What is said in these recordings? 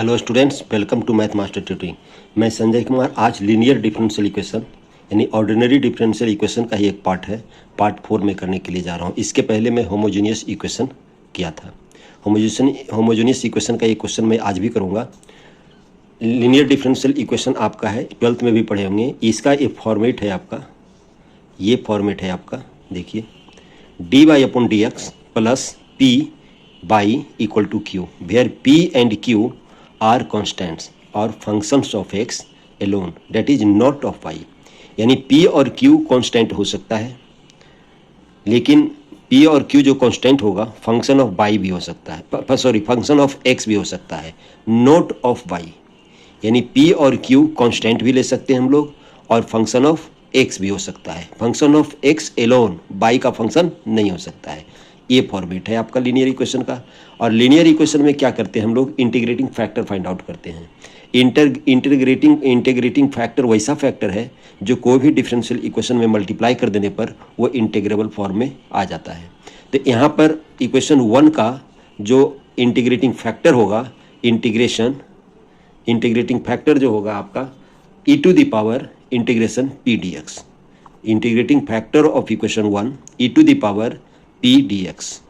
Hello students, welcome to Math Master Tutoring. मैं संजय कुमार आज linear differential equation यानी ordinary differential equation का ही एक पार्ट है, पार्ट 4 में करने के लिए जा रहा हूँ। इसके पहले मैं होमोजीनियस इक्वेशन किया था। होमोजीनियस इक्वेशन का एक क्वेश्चन मैं आज भी करूँगा। लीनियर डिफरेंशियल इक्वेशन आपका है, 12th में भी पढ़े होंगे। इसका एक फॉर्मेट है आपका, ये फॉर्मेट है आपका, देखिए D Y upon D x plus P y equal to Q, where P and Q are constants और functions of x alone that is not of Y. यानी पी और क्यू कांस्टेंट हो सकता है, लेकिन पी और क्यू जो constant होगा फंक्शन ऑफ वाई भी हो सकता है, सॉरी फंक्शन ऑफ एक्स भी हो सकता है, नॉट ऑफ वाई। यानी पी और क्यू कांस्टेंट भी ले सकते हैं हम लोग और फंक्शन ऑफ एक्स भी हो सकता है। Function of x alone, y का फंक्शन नहीं हो सकता है। ये फॉर्मेट है आपका लीनियर इक्वेशन का। और लीनियर इक्वेशन में क्या करते हैं हम लोग, इंटीग्रेटिंग फैक्टर फाइंड आउट करते हैं। इंटीग्रेटिंग फैक्टर वैसा फैक्टर है जो कोई भी डिफरेंशियल इक्वेशन में मल्टीप्लाई कर देने पर वो इंटीग्रेबल फॉर्म में आ जाता है। तो यहाँ पर इक्वेशन 1 का जो इंटीग्रेटिंग फैक्टर होगा, इंटीग्रेटिंग फैक्टर जो होगा आपका E to the power integration P D X. Integrating factor of equation 1 E to the power P D x.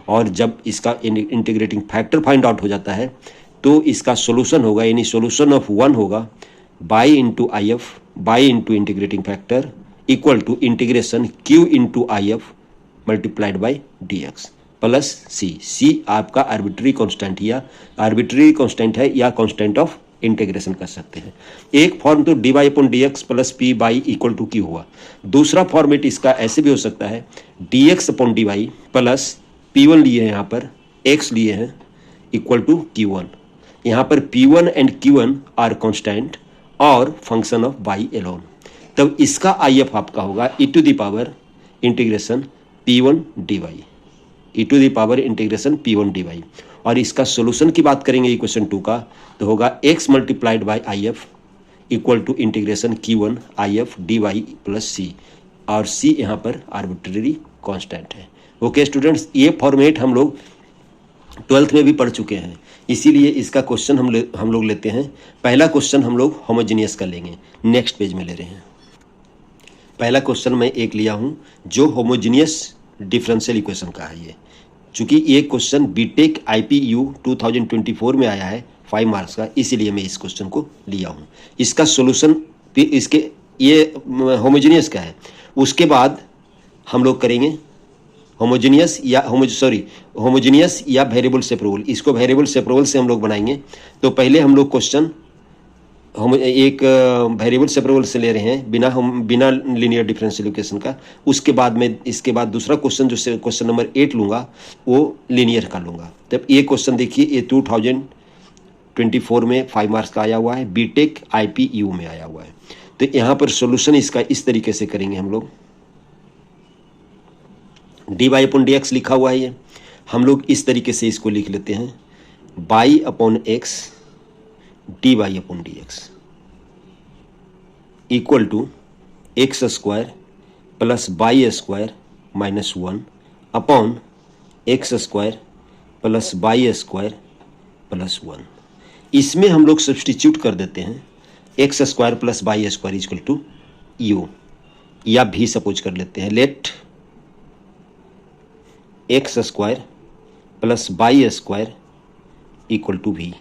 और जब इसका इंटीग्रेटिंग फैक्टर फाइंड आउट हो जाता है तो इसका सोल्यूशन होगा, यानी सोल्यूशन ऑफ 1 होगा y into I F, y into integrating factor equal to integration Q into I F multiplied by D x plus C. C आपका आर्बिट्री कॉन्स्टेंट या कॉन्स्टेंट ऑफ इंटीग्रेशन कर सकते हैं। एक फॉर्म तो D Y upon D x plus P y equal to Q हुआ। दूसरा format इसका ऐसे भी हो सकता है, D X upon D Y plus P1 लिए हैं, यहाँ पर x लिए हैं इक्वल टू Q1। यहाँ पर P1 and Q1 are constant और फंक्शन ऑफ y एलोन। तब इसका IF आपका होगा e to the power integration P1 dy, e to the power integration P1 dy। और इसका सोल्यूशन की बात करेंगे इक्वेशन 2 का तो होगा x multiplied by IF equal to integration Q1 IF dy plus c, और c यहाँ पर आर्बिट्रेरी कॉन्स्टेंट है। ओके स्टूडेंट्स, ये फॉर्मेट हम लोग 12th में भी पढ़ चुके हैं, इसीलिए इसका क्वेश्चन हम लोग लेते हैं। पहला क्वेश्चन हम लोग होमोजीनियस का लेंगे, नेक्स्ट पेज में ले रहे हैं। पहला क्वेश्चन मैं एक लिया हूँ जो होमोजीनियस डिफरेंशियल इक्वेशन का है। ये चूंकि ये क्वेश्चन बीटेक IPU 2024 में आया है 5 मार्क्स का, इसीलिए मैं इस क्वेश्चन को लिया हूँ। इसका सोल्यूशन इसके ये होमोजीनियस का है। उसके बाद हम लोग करेंगे होमोजीनियस या वेरिएबल सेपरेबल। इसको वेरिएबल सेपरेबल से हम लोग बनाएंगे। तो पहले हम लोग क्वेश्चन एक वेरिएबल सेपरेबल से ले रहे हैं बिना लीनियर डिफरेंशियल इक्वेशन का। उसके बाद में इसके बाद दूसरा क्वेश्चन जो क्वेश्चन नंबर 8 लूँगा वो लीनियर का लूँगा। तब ये क्वेश्चन देखिए, ये 2024 में 5 मार्क्स का आया हुआ है, बीटेक IPU में आया हुआ है। तो यहाँ पर सोल्यूशन इसका इस तरीके से करेंगे हम लोग। D Y upon D x लिखा हुआ है, ये हम लोग इस तरीके से इसको लिख लेते हैं, y upon x d Y upon D x equal to x square plus y square minus 1 upon x square plus y square plus 1। इसमें हम लोग सब्सटीट्यूट कर देते हैं, x square plus y square equal to u या भी suppose कर लेते हैं। Let x square plus y square equal to v,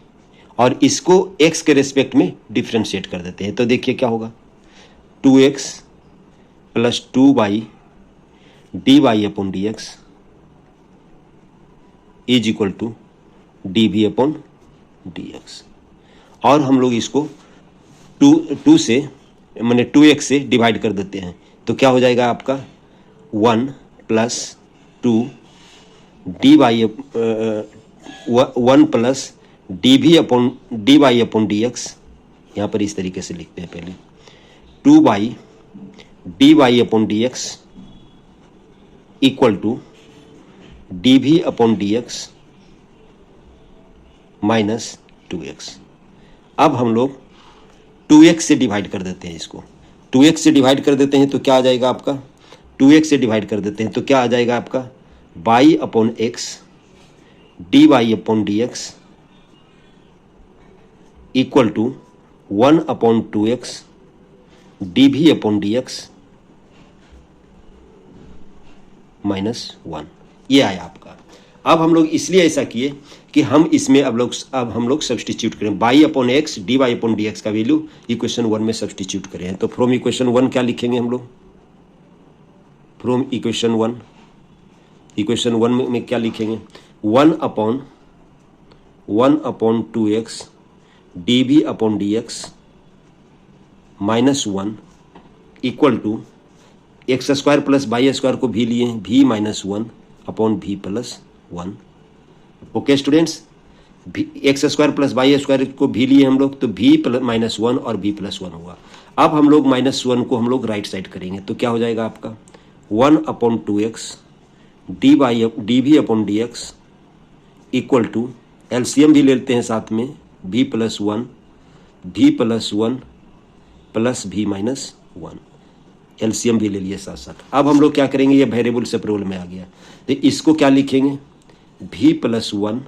और इसको x के रेस्पेक्ट में डिफ्रेंशिएट कर देते हैं। तो देखिए क्या होगा, 2x plus 2y d Y upon D x is equal to d v upon D x. और हम लोग इसको 2 से मैंने 2x से डिवाइड कर देते हैं। तो क्या हो जाएगा आपका 1 plus 2 d Y 1 plus d v upon D Y upon D x. यहाँ पर इस तरीके से लिखते हैं पहले, 2y d Y upon D x equal to d v upon D x minus 2x। अब हम लोग 2x से डिवाइड कर देते हैं, इसको 2x से डिवाइड कर देते हैं तो क्या आ जाएगा आपका, 2x से डिवाइड कर देते हैं तो क्या आ जाएगा आपका, y upon x d Y upon D x equal to 1/2x dv/dx -1। ये आया आपका। अब हम लोग इसलिए ऐसा किए कि हम इसमें अब हम लोग सब्सटीट्यूट करें y/x dy/dx का वैल्यू इक्वेशन 1 में सब्सटीट्यूट करें। तो फ्रॉम इक्वेशन 1 क्या लिखेंगे हम लोग? फ्रॉम इक्वेशन 1 में क्या लिखेंगे? 1/2x dv/dx -1 equal to x square plus y square को भी लिए v -1/v+1। Okay students, x square plus y square को भी लिए हम लोग, तो v -1 और v+1 हुआ। अब हम लोग -1 को हम लोग राइट साइड करेंगे तो क्या हो जाएगा आपका? 1/2x dv/dx equal to, LCM भी ले लेते हैं साथ में, v+1 प्लस v-1, एलसीएम भी ले लिए साथ साथ। अब हम लोग क्या करेंगे? ये वेरिएबल से प्रॉब्लम में आ गया तो इसको क्या लिखेंगे? v+1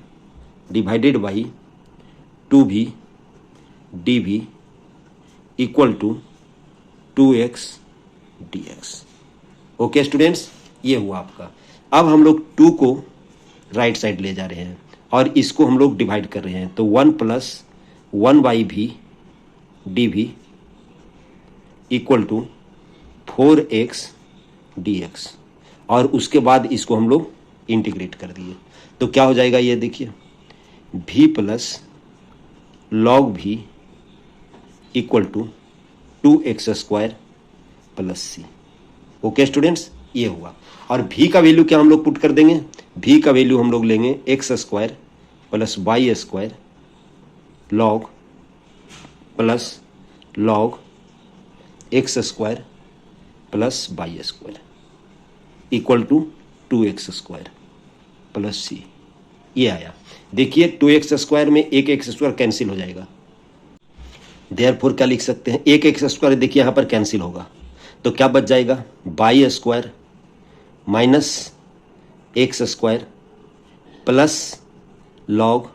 divided by 2v dv equal to 2x dx। Okay students, ये हुआ आपका। अब हम लोग 2 को राइट साइड ले जा रहे हैं और इसको हम लोग डिवाइड कर रहे हैं, तो 1 + 1/v dv equal to 4x dx, और उसके बाद इसको हम लोग इंटीग्रेट कर दिए तो क्या हो जाएगा? ये देखिए, v + log v equal to 2x² + c। Okay students, ये हुआ। और v का वैल्यू क्या हम लोग पुट कर देंगे? v का वैल्यू हम लोग लेंगे x² + y² log x² + y² equal to 2x² + c। ये आया। देखिए 2x² में एक x² कैंसिल हो जाएगा, देयरफॉर क्या लिख सकते हैं? एक x² देखिए यहाँ पर कैंसिल होगा तो क्या बच जाएगा? y² minus x² plus log,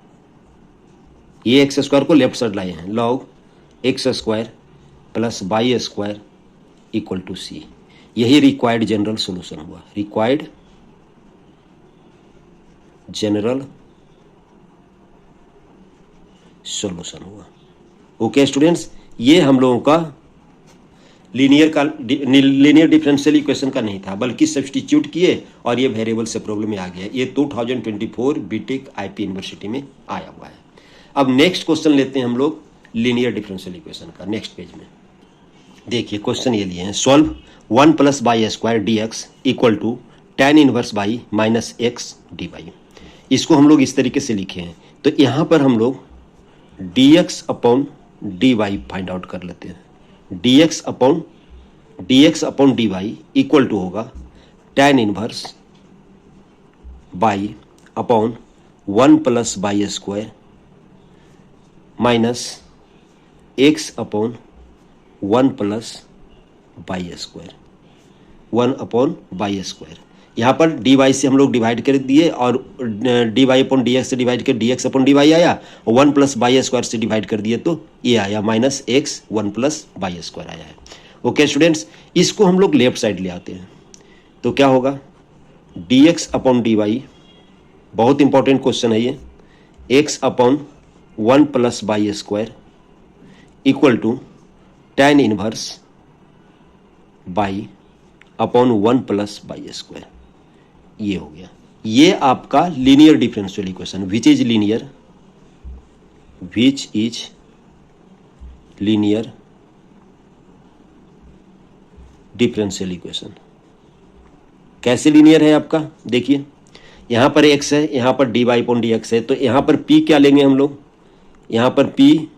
ये x² को लेफ्ट साइड लाए हैं, log x² plus y² equal to c। यही रिक्वायर्ड जनरल सॉल्यूशन हुआ, रिक्वायर्ड जनरल सॉल्यूशन हुआ। ओके स्टूडेंट्स, ये हम लोगों का लीनियर डिफरेंशियल इक्वेशन का नहीं था, बल्कि सब्स्टिट्यूट किए और ये वेरिएबल से प्रॉब्लम में आ गया। ये 2024 बीटेक आईपी यूनिवर्सिटी में आया हुआ है। अब नेक्स्ट क्वेश्चन लेते हैं हम लोग लीनियर डिफरेंशियल इक्वेशन का। नेक्स्ट पेज में देखिए क्वेश्चन ये लिए हैं, solve 1 + y² dx equal to tan inverse y -x dy। इसको हम लोग इस तरीके से लिखे हैं, तो यहाँ पर हम लोग dx/dy फाइंड आउट कर लेते हैं। dx/dy इक्वल टू होगा tan inverse y upon 1 + y² minus x/1 + y², 1/y²। यहाँ पर dy से हम लोग डिवाइड कर दिए और dy/dx से डिवाइड कर dx/dy आया, और 1 + y² से डिवाइड कर दिए तो ये आया -x 1 + y² आया है। ओके स्टूडेंट्स, इसको हम लोग लेफ्ट साइड ले आते हैं तो क्या होगा? dx/dy, बहुत इंपॉर्टेंट क्वेश्चन है ये, x/1 + y² equal to tan inverse y upon 1 + y²। ये हो गया। ये आपका linear differential equation, which is linear differential equation. कैसे लीनियर है आपका? देखिए यहाँ पर x है, यहाँ पर dy/dx है, तो यहाँ पर p क्या लेंगे हम लोग? यहाँ पर p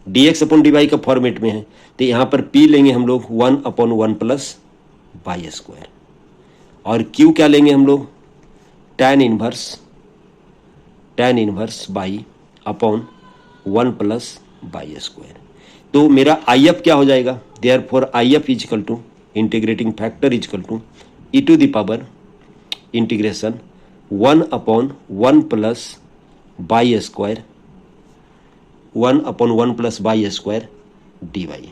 dx/dy का फॉर्मेट में है, तो यहाँ पर p लेंगे हम लोग 1/1 + y², और q क्या लेंगे हम लोग? tan inverse y upon 1 + y²। तो मेरा IF क्या हो जाएगा? Therefore IF equal to integrating factor equal to e⁻⁻⁴ 1/1 + y² 1/1 plus y square D Y.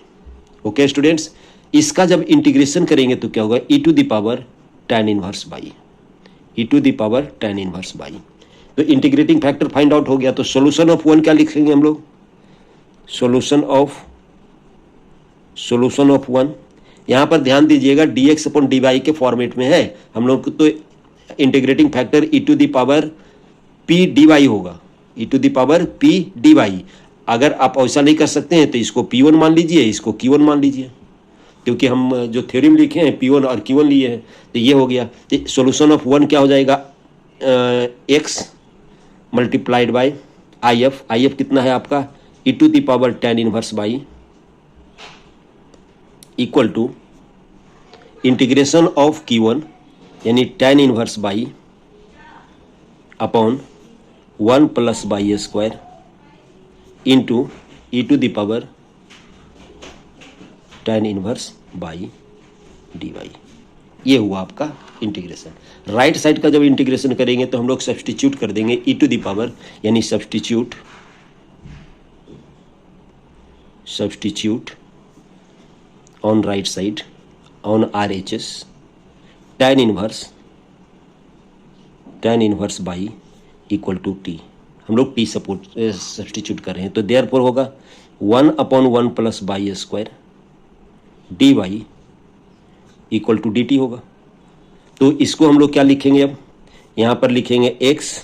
Okay students, इसका जब इंटीग्रेशन करेंगे तो क्या होगा, E to the power tan inverse y, E to the power tan inverse y. तो integrating factor find out हो गया। तो सोल्यूशन ऑफ वन क्या लिखेंगे हम लोग, सोल्यूशन ऑफ वन, यहां पर ध्यान दीजिएगा dx अपॉन dy के फॉर्मेट में है हम लोग तो integrating factor E to the power p dy होगा, E to the power p dy। अगर आप ऐसा नहीं कर सकते हैं तो इसको p1 मान लीजिए, इसको q1 मान लीजिए, क्योंकि हम जो थ्योरम लिखे हैं p1 और q1 लिए हैं। तो ये हो गया। तो सोल्यूशन ऑफ वन क्या हो जाएगा, x मल्टीप्लाइड बाई if कितना है आपका, E to the power tan inverse y equal to integration of q1 यानी tan inverse y upon 1 plus y square into E to the power tan inverse y D Y. ये हुआ आपका integration. Right side का जब integration करेंगे तो हम लोग सब्सटीट्यूट कर देंगे ई टू द पावर, यानी substitute on right side on RHS tan inverse y equal to t. हम लोग टी सब्सटीट्यूट कर रहे हैं तो देयरफॉर होगा 1/1 plus y square D y equal to d t होगा। तो इसको हम लोग क्या लिखेंगे, अब यहाँ पर लिखेंगे x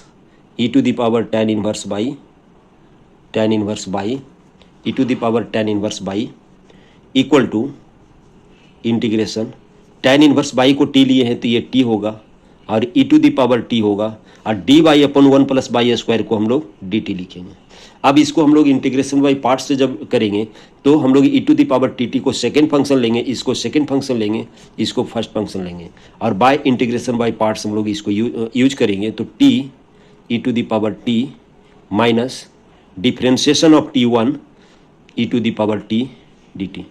E to the power tan inverse y E to the power tan inverse y equal to integration tan inverse y को t लिए हैं तो ये t होगा और ई टू द पावर t होगा और d Y upon 1 plus y square को हम लोग डी टी लिखेंगे। अब इसको हम लोग इंटीग्रेशन बाई पार्ट से जब करेंगे तो हम लोग E to the power T T को सेकेंड फंक्शन लेंगे, इसको सेकेंड फंक्शन लेंगे, इसको फर्स्ट फंक्शन लेंगे और बाय इंटीग्रेशन बाई पार्ट्स हम लोग इसको यूज करेंगे। तो t E to the power T minus differentiation of t1 e to the power t D t,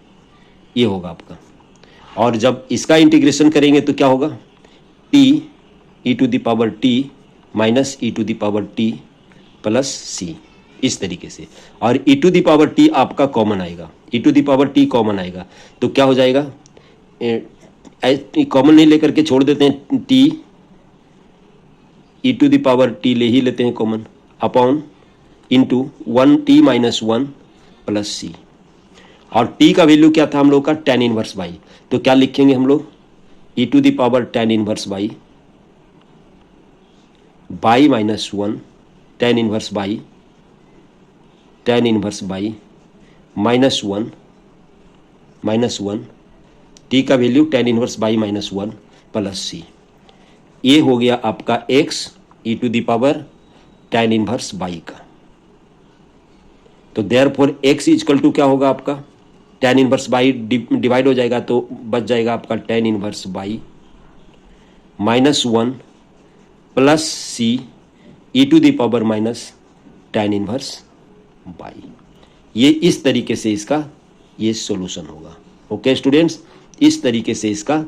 ये होगा आपका। और जब इसका इंटीग्रेशन करेंगे तो क्या होगा, T E to the power T minus E to the power T plus C, इस तरीके से। और ई टू द पावर टी आपका कॉमन आएगा, E to the power T common आएगा तो क्या हो जाएगा, कॉमन नहीं लेकर के छोड़ देते हैं, T E to the power T ले ही लेते हैं common upon into 1t minus 1 plus C. और t का वैल्यू क्या था हम लोग का, tan इनवर्स बाई। तो क्या लिखेंगे हम लोग, E to the power tan inverse y minus 1 tan inverse y minus 1 t का value tan inverse y minus 1 plus C. ये हो गया आपका x E to the power tan inverse y का। तो देयरफॉर x इक्वल टू क्या होगा आपका, tan इनवर्स बाई डिवाइड हो जाएगा तो बच जाएगा आपका tan inverse y minus 1 plus c E to the power minus tan inverse y. ये इस तरीके से इसका ये सॉल्यूशन होगा। ओके स्टूडेंट्स, इस तरीके से इसका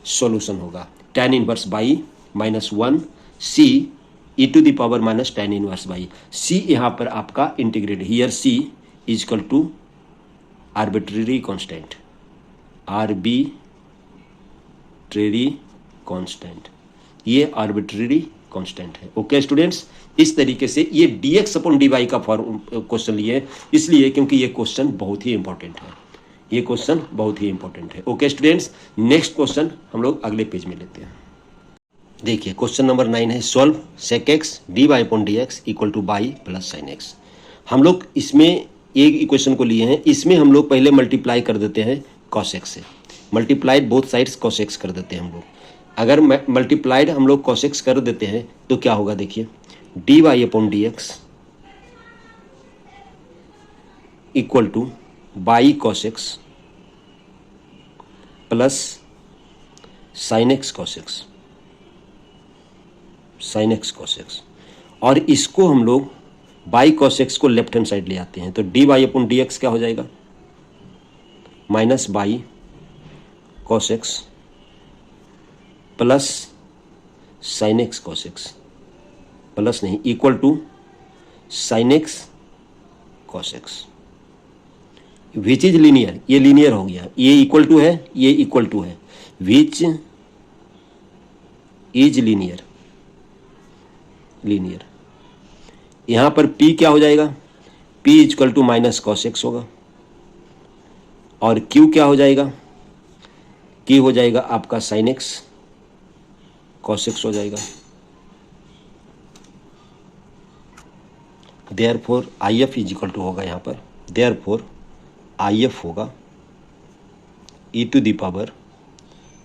सॉल्यूशन होगा, tan inverse y minus 1 C E to the power minus tan inverse y. C यहाँ पर आपका integrate, here C is equal to arbitrary constant, ये आर्बिट्रेरी कांस्टेंट है। ओके स्टूडेंट्स, इस तरीके से ये dx अपॉन dy का क्वेश्चन लिए, इसलिए क्योंकि ये क्वेश्चन बहुत ही इंपॉर्टेंट है, ओके स्टूडेंट्स, नेक्स्ट क्वेश्चन हम लोग अगले पेज में लेते हैं। देखिए क्वेश्चन नंबर 9 है, solve sec x dy upon dx equal two by plus sine x। हम लोग इसमें एक इक्वेशन को लिए हैं, इसमें हम लोग पहले मल्टीप्लाई कर देते हैं cos x से, multiplied both sides cos x कर देते हैं हम लोग। अगर मल्टीप्लाइड हम लोग cos x कर देते हैं तो क्या होगा, देखिए dy upon dx equal two by cos x plus sine x cos x। और इसको हम लोग बाई cos x को लेफ्ट हैंड साइड ले आते हैं तो dy अपॉन dx क्या हो जाएगा, minus y cos x plus sine x cos x, plus नहीं equal to sine x cos X which is linear, ये लीनियर हो गया, ये इक्वल टू है, ये इक्वल टू है, विच इज लीनियर, लीनियर। यहां पर p क्या हो जाएगा, p equal to minus cos x होगा, और q क्या हो जाएगा, q हो जाएगा आपका साइन एक्स कॉस एक्स हो जाएगा। Therefore I F is equal to होगा यहाँ पर, देयरफॉर आई एफ होगा E to the power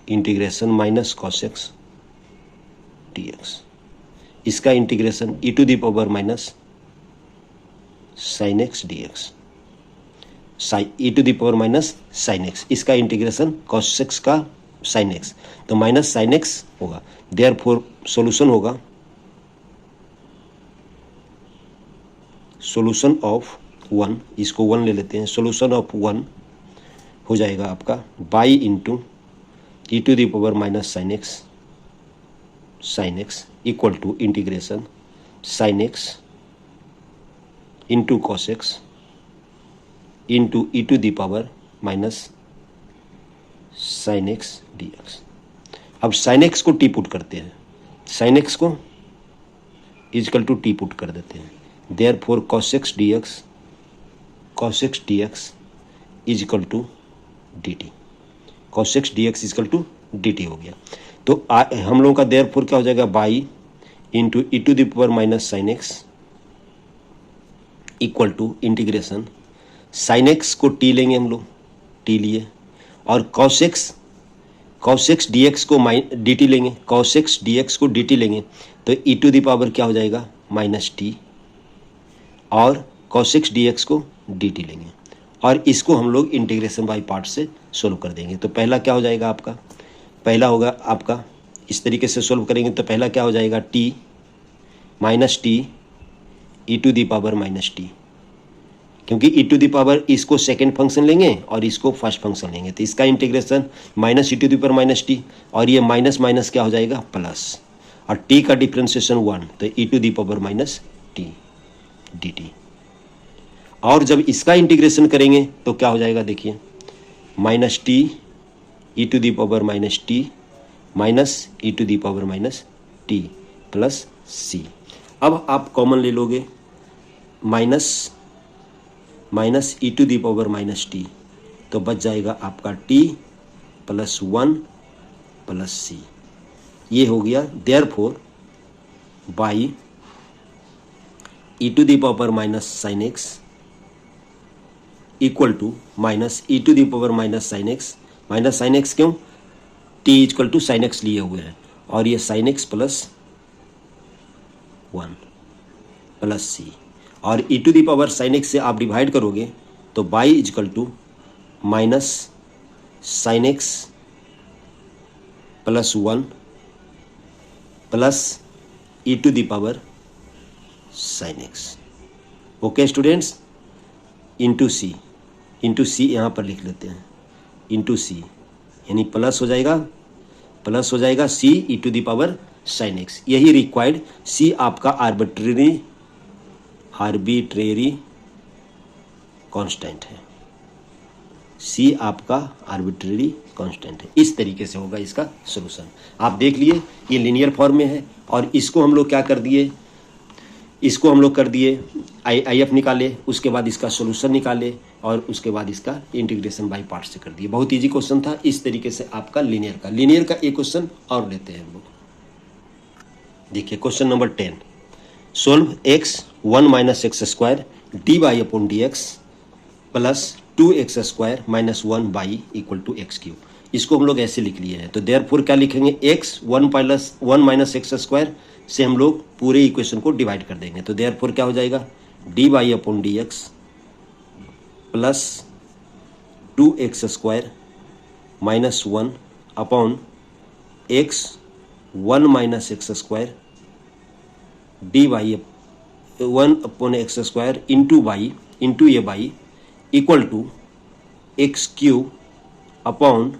integration minus cos x D X, इसका integration E to the power minus sine x D X, E to the power minus sine X, इसका integration cos X का sine X, तो minus sine X होगा। Therefore solution होगा, solution of 1, इसको 1 ले लेते हैं, सॉल्यूशन ऑफ 1 हो जाएगा आपका y into E to the power minus sine x equal to integration sine x into cos x into E to the power minus sine x D x. अब sine x को t put करते हैं, sine x को equal to t put कर देते हैं, therefore cos x D x is equal to d t, cos x D x equal to d t हो गया। तो हम लोगों का देयरफॉर क्या हो जाएगा, y into E to the power minus sine x equal to integration sine x को टी लेंगे हम लोग, टी लिए, और कॉस एक्स डी एक्स को डी टी लेंगे, कॉस एक्स डी एक्स को डी टी लेंगे, तो ई टू द पावर क्या हो जाएगा माइनस टी, और कॉस एक्स डी एक्स को डी टी लेंगे, और इसको हम लोग इंटीग्रेशन बाई पार्ट से सोल्व कर देंगे। तो पहला क्या हो जाएगा आपका, पहला होगा आपका इस तरीके से सोल्व करेंगे, तो पहला क्या हो जाएगा t minus T E to the power minus t, क्योंकि ई टू द पावर इसको सेकेंड फंक्शन लेंगे और इसको फर्स्ट फंक्शन लेंगे, तो इसका integration minus E to the power minus t, और ये माइनस माइनस क्या हो जाएगा प्लस, और टी का डिफ्रेंसिएशन 1, तो ई to the power minus T D T. और जब इसका इंटीग्रेशन करेंगे तो क्या हो जाएगा, देखिए minus T E to the power minus T minus E to the power minus T plus C. अब आप कॉमन ले लोगे, minus E to the power minus T, तो बच जाएगा आपका टी प्लस 1 प्लस सी, ये हो गया। Therefore y E to the power minus sine x equal to minus E to the power minus sine X क्यों, T equal to sine X लिए हुए हैं, और ये sine X plus 1 plus C, और ई to the power sine X से आप divide करोगे तो y equal to minus sine X plus 1 plus E to the power sine X. Okay students, into सी यहाँ पर लिख लेते हैं, इंटू सी यानी प्लस हो जाएगा C E to the power sine X, यही रिक्वायर्ड। सी आपका आर्बिट्रेरी कांस्टेंट है, सी आपका आर्बिट्रेरी कांस्टेंट है। इस तरीके से होगा इसका सॉल्यूशन। आप देख लिए ये लीनियर फॉर्म में है, और इसको हम लोग क्या कर दिए, इसको हम लोग कर दिए आई एफ निकाले, उसके बाद इसका सॉल्यूशन निकाले, और उसके बाद इसका इंटीग्रेशन बाय पार्ट से कर दिए। बहुत इजी क्वेश्चन था। इस तरीके से आपका लीनियर का एक क्वेश्चन और लेते हैं हम लोग। देखिए question number 10, solve x 1 minus x square D Y upon D x plus 2x square minus 1 y equal to x cube. इसको हम लोग ऐसे लिख लिए हैं, तो देयरफॉर क्या लिखेंगे, x 1 माइनस एक्स स्क्वायर से हम लोग पूरे इक्वेशन को डिवाइड कर देंगे, तो देयरफॉर क्या हो जाएगा, D Y upon D x plus 2x square minus 1 upon x 1 minus x square D Y 1 upon x square into Y into ये Y equal to x cube upon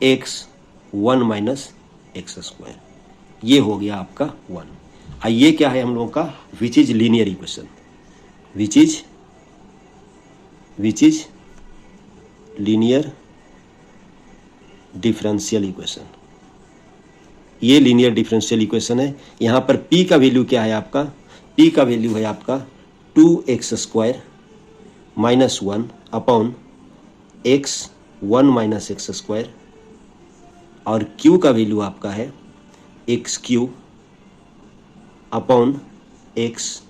X 1 minus x square. ये हो गया आपका 1। ये क्या है हम लोगों का, विच is linear equation. Which is linear differential equation. ये लीनियर डिफरेंशियल इक्वेशन है। यहाँ पर p का वैल्यू क्या है आपका? p का वैल्यू है आपका 2x² minus 1 upon x 1 minus x², और q का वैल्यू आपका है x³ upon x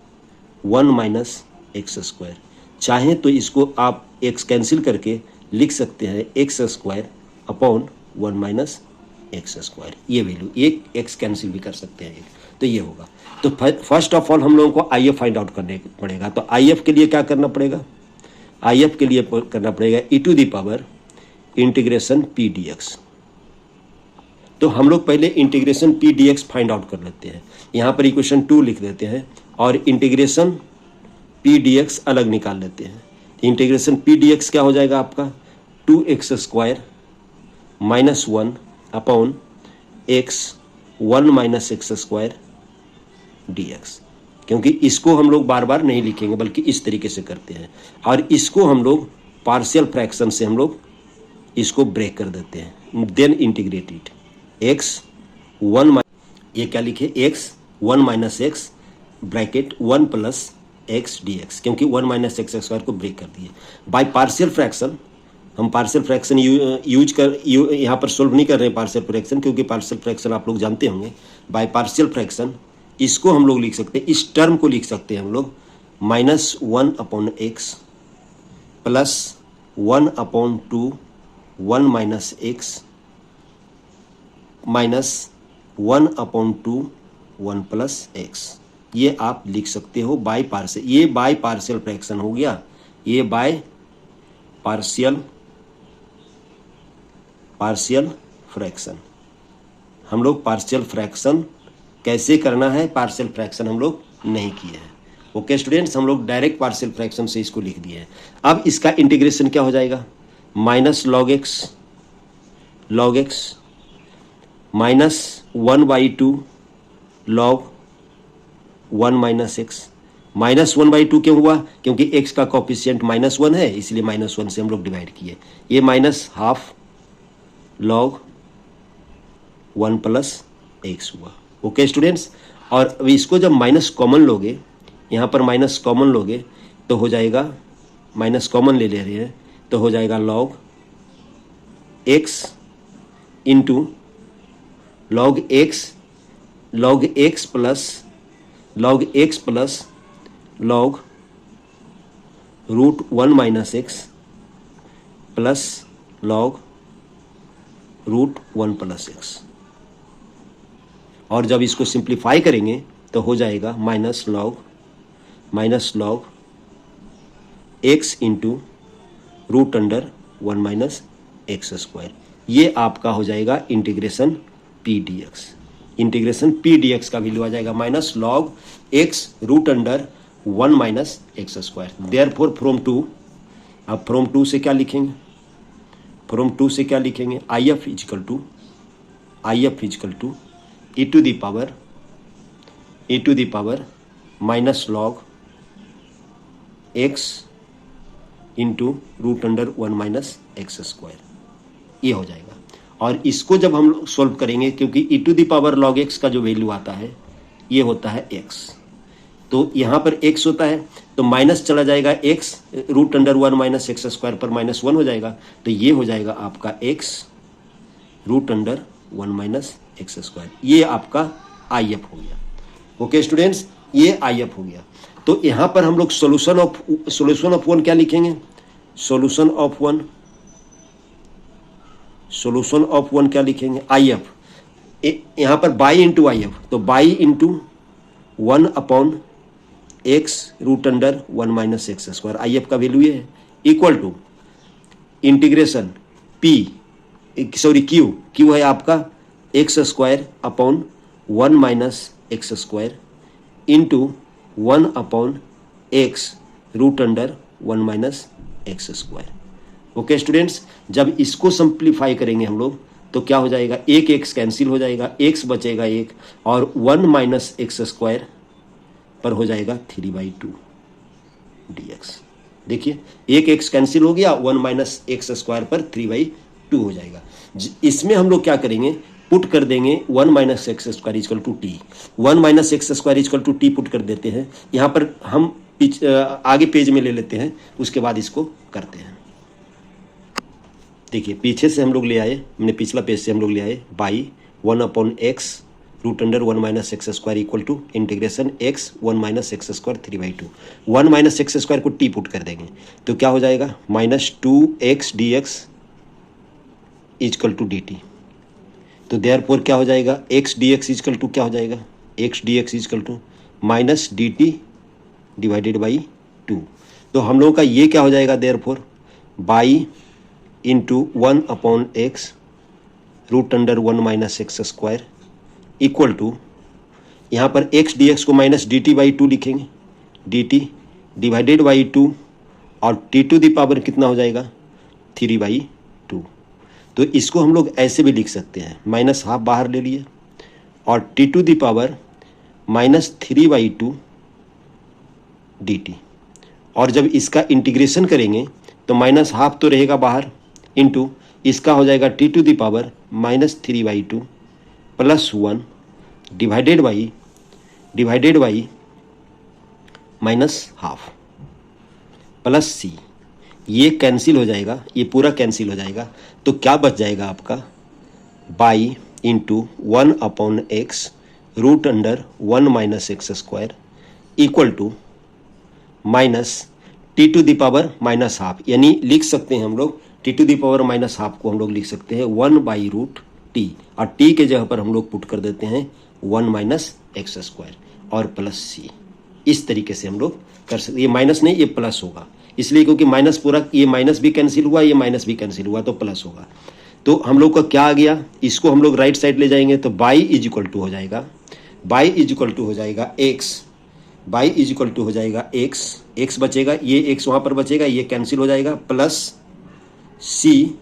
1 minus x²। चाहें तो इसको आप x कैंसिल करके लिख सकते हैं x² अपॉन 1 माइनस x²। ये वैल्यू, एक x कैंसिल भी कर सकते हैं, तो ये होगा। तो फर्स्ट ऑफ ऑल हम लोगों को IF फाइंड आउट करने पड़ेगा। तो IF के लिए क्या करना पड़ेगा? IF के लिए करना पड़ेगा e⁻∫ p dx। तो हम लोग पहले integration p dx find out कर लेते हैं। यहाँ पर इक्वेशन 2 लिख देते हैं और इंटीग्रेशन p dx अलग निकाल लेते हैं। इंटीग्रेशन p dx क्या हो जाएगा आपका? 2x² minus 1 upon x 1 minus x² dx। क्योंकि इसको हम लोग बार बार नहीं लिखेंगे बल्कि इस तरीके से करते हैं, और इसको हम लोग पार्शियल फ्रैक्शन से हम लोग इसको ब्रेक कर देते हैं। देन इंटीग्रेट इट x 1, ये क्या लिखे? x 1 minus x bracket 1 plus x dx, क्योंकि 1 माइनस x² को ब्रेक कर दिए। बाय पार्शियल फ्रैक्शन, हम पार्शियल फ्रैक्शन यहाँ पर सोल्व नहीं कर रहे हैं पार्शियल फ्रैक्शन, क्योंकि पार्शियल फ्रैक्शन आप लोग जानते होंगे। बाय पार्शियल फ्रैक्शन इसको हम लोग लिख सकते हैं, इस टर्म को लिख सकते हैं हम लोग -1 upon x plus 1 upon 2 1 minus x minus 1 upon 2 1 plus x। ये आप लिख सकते हो बाय पार्शियल। ये बाय पार्शियल फ्रैक्शन हो गया, ये बाय पार्शियल फ्रैक्शन। हम लोग पार्शियल फ्रैक्शन कैसे करना है, पार्शियल फ्रैक्शन हम लोग नहीं किए हैं। ओके स्टूडेंट्स, हम लोग डायरेक्ट पार्शियल फ्रैक्शन से इसको लिख दिए हैं। अब इसका इंटीग्रेशन क्या हो जाएगा? Minus log x minus 1/2 log 1 minus x. -1/2 क्यों हुआ? क्योंकि x का कोफिशिएंट -1 है, इसलिए -1 से हम लोग डिवाइड किए। ये -½ लॉग 1 प्लस x हुआ। ओके स्टूडेंट्स, और इसको जब माइनस कॉमन लोगे, यहाँ पर माइनस कॉमन लोगे तो हो जाएगा, माइनस कॉमन ले रहे हैं तो हो जाएगा log x into log x plus log √1 minus x plus log √1 plus x। और जब इसको सिंप्लीफाई करेंगे तो हो जाएगा minus log x into √1 minus x²। ये आपका हो जाएगा integration p dx। Integration p dx का वैल्यू आ जाएगा minus log x √1 minus x²। Therefore from 2, अब फ्रॉम 2 से क्या लिखेंगे? फ्रॉम 2 से क्या लिखेंगे? IF equal to e⁻⁻ minus log x into √1 minus x²। ये हो जाएगा। और इसको जब हम लोग सॉल्व करेंगे, क्योंकि e⁻ log x का जो वैल्यू आता है ये होता है x, तो यहाँ पर x होता है तो माइनस चला जाएगा, x √1 माइनस x² पर -1 हो जाएगा, तो ये हो जाएगा आपका x √1 माइनस x²। ये आपका IF हो गया। ओके स्टूडेंट्स, ये IF हो गया। तो यहाँ पर हम लोग सोल्यूशन ऑफ वन क्या लिखेंगे? सोल्यूशन ऑफ वन क्या लिखेंगे? IF। यहाँ पर बाई इंटू IF, तो by into 1 upon x √1 minus x²। IF का वैल्यू ये है, इक्वल टू इंटीग्रेशन Q है आपका x² upon 1 minus x² into 1 upon x √1 minus x²। Okay students, जब इसको सिंप्लीफाई करेंगे हम लोग तो क्या हो जाएगा? एक x कैंसिल हो जाएगा, x बचेगा 1, और 1 माइनस x² पर हो जाएगा 3/2। dx। देखिए एक x कैंसिल हो गया, 1 माइनस एक्स स्क्वायर पर 3/2 हो जाएगा। इसमें हम लोग क्या करेंगे, पुट कर देंगे 1 minus x square equal to t. 1 minus x square equal to t put कर देते हैं। यहाँ पर हम आगे पेज में ले लेते हैं, उसके बाद इसको करते हैं। देखिए पीछे से हम लोग ले आए, हमने पिछला पेज से हम लोग ले आए, y 1/x root under 1 minus x square equal to integration x 1 minus x square 3/2। 1 minus x square को टी पुट कर देंगे तो क्या हो जाएगा, -2x dx equal to dt। तो देयरफॉर क्या हो जाएगा, x dx इजकल टू क्या हो जाएगा, x dx equal to minus dt divided by 2। तो हम लोगों का ये क्या हो जाएगा, therefore y into 1/x root under 1 minus x square equal to, यहाँ पर x dx को माइनस dt बाई 2 लिखेंगे, dt डिवाइडेड बाई 2 और t टू द पावर कितना हो जाएगा, 3/2। तो इसको हम लोग ऐसे भी लिख सकते हैं, माइनस हाफ बाहर ले लिए और t to the power -3/2 dt। और जब इसका इंटीग्रेशन करेंगे तो माइनस हाफ तो रहेगा बाहर, इंटू इसका हो जाएगा t to the power -3/2 plus 1 divided by minus half plus C. ये कैंसिल हो जाएगा, ये पूरा कैंसिल हो जाएगा। तो क्या बच जाएगा आपका, y into 1/x root under 1 minus x square equal to minus t to the power minus half, यानी लिख सकते हैं हम लोग t to the power minus half को हम लोग लिख सकते हैं 1/√t और t के जगह पर हम लोग पुट कर देते हैं 1 माइनस एक्स स्क्वायर और प्लस सी। इस तरीके से हम लोग कर सकते, ये माइनस नहीं ये प्लस होगा, इसलिए क्योंकि माइनस पूरा, ये माइनस भी कैंसिल हुआ, ये माइनस भी कैंसिल हुआ तो प्लस होगा। तो हम लोग का क्या आ गया, इसको हम लोग राइट साइड ले जाएंगे तो बाई इज इक्वल टू हो जाएगा, बाई इज इक्वल टू हो जाएगा x, y is equal to हो जाएगा x बचेगा, ये x वहाँ पर बचेगा, ये कैंसिल हो जाएगा, plus c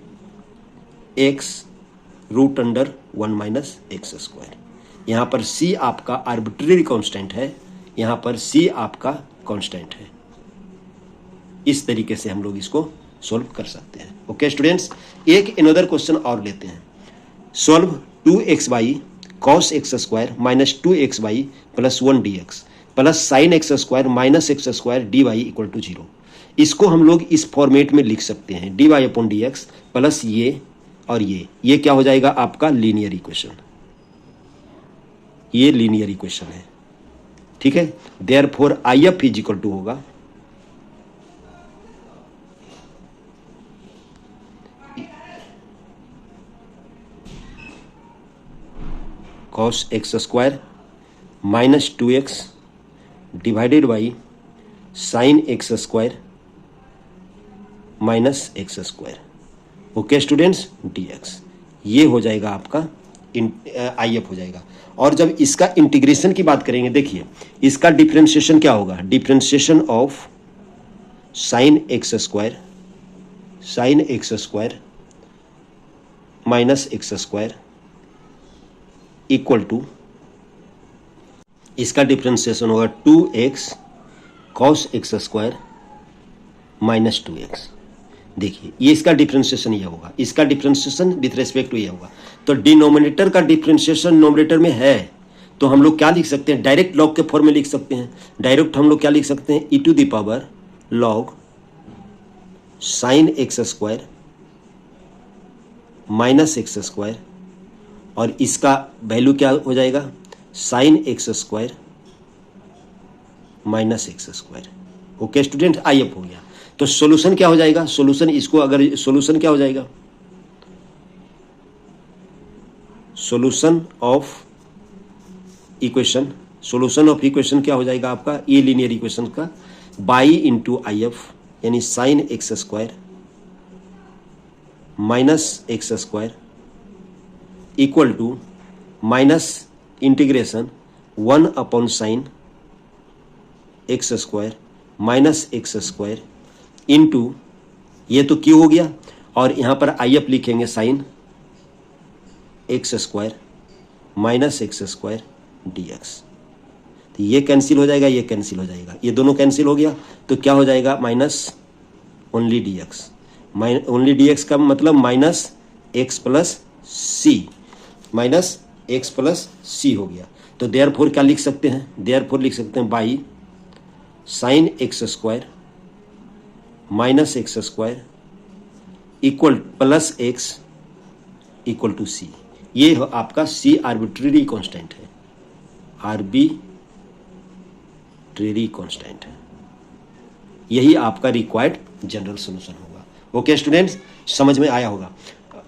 x root under 1 minus x square. यहाँ पर c आपका आर्बिट्रेरी कांस्टेंट है, यहाँ पर c आपका कांस्टेंट है। इस तरीके से हम लोग इसको सॉल्व कर सकते हैं। ओके स्टूडेंट्स, एक अनदर क्वेश्चन और लेते हैं। Solve 2x/, cos x square minus 2x/, plus 1 dx plus sine x square minus x square dy equal to 0। इसको हम लोग इस फॉर्मेट में लिख सकते हैं, dy/dx प्लस ये और ये क्या हो जाएगा आपका लीनियर इक्वेशन, ये लीनियर इक्वेशन है, ठीक है। Therefore IF is equal to होगा cos x square minus 2x divided by sine x square minus x square. Okay students, dx ये हो जाएगा आपका IF हो जाएगा। और जब इसका इंटीग्रेशन की बात करेंगे, देखिए इसका डिफरेंशिएशन क्या होगा, differentiation of sine x square minus x square equal to, इसका डिफरेंशिएशन होगा 2x cos x square minus 2x। देखिए ये इसका डिफरेंशिएशन ये होगा, इसका डिफरेंशिएशन विथ रेस्पेक्ट टू ये होगा। तो डिनोमिनेटर का डिफरेंशिएशन नोमिनेटर में है, तो हम लोग क्या लिख सकते हैं, डायरेक्ट लॉग के फॉर्म में लिख सकते हैं। डायरेक्ट हम लोग क्या लिख सकते हैं, e to the power log sine x square minus x square और इसका वैल्यू क्या हो जाएगा, sine x square minus x square. Okay student, IF हो गया। तो सॉल्यूशन क्या हो जाएगा, सॉल्यूशन इसको अगर सॉल्यूशन क्या हो जाएगा, सॉल्यूशन ऑफ इक्वेशन क्या हो जाएगा आपका, ये लीनियर इक्वेशन का बाई इंटू IF यानी sine x square minus x square equal to minus integration 1/sin x square minus x square into, ये तो Q हो गया और यहाँ पर IF लिखेंगे sine x square minus x square dx। तो ये कैंसिल हो जाएगा, ये कैंसिल हो जाएगा, ये दोनों कैंसिल हो गया, तो क्या हो जाएगा minus only D x. Only D x का मतलब माइनस एक्स प्लस सी, माइनस एक्स प्लस सी हो गया। तो देयरफॉर क्या लिख सकते हैं, देयरफॉर लिख सकते हैं y sine x square minus x square equal plus X equal to C. ये आपका सी आर्बिट्रेरी कांस्टेंट है, आर्बिट्रेरी कांस्टेंट है। यही आपका रिक्वायर्ड जनरल सॉल्यूशन होगा। ओके स्टूडेंट्स, समझ में आया होगा,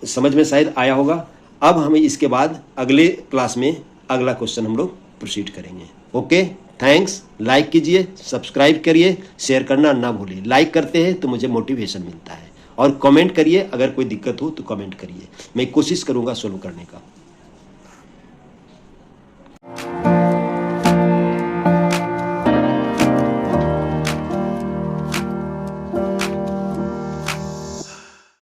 समझ में शायद आया होगा। अब हमें इसके बाद अगले क्लास में अगला क्वेश्चन हम लोग प्रोसीड करेंगे। Okay, thanks. लाइक कीजिए, सब्सक्राइब करिए, शेयर करना ना भूलिए। लाइक करते हैं तो मुझे मोटिवेशन मिलता है, और कमेंट करिए, अगर कोई दिक्कत हो तो कमेंट करिए, मैं कोशिश करूंगा सोल्व करने का।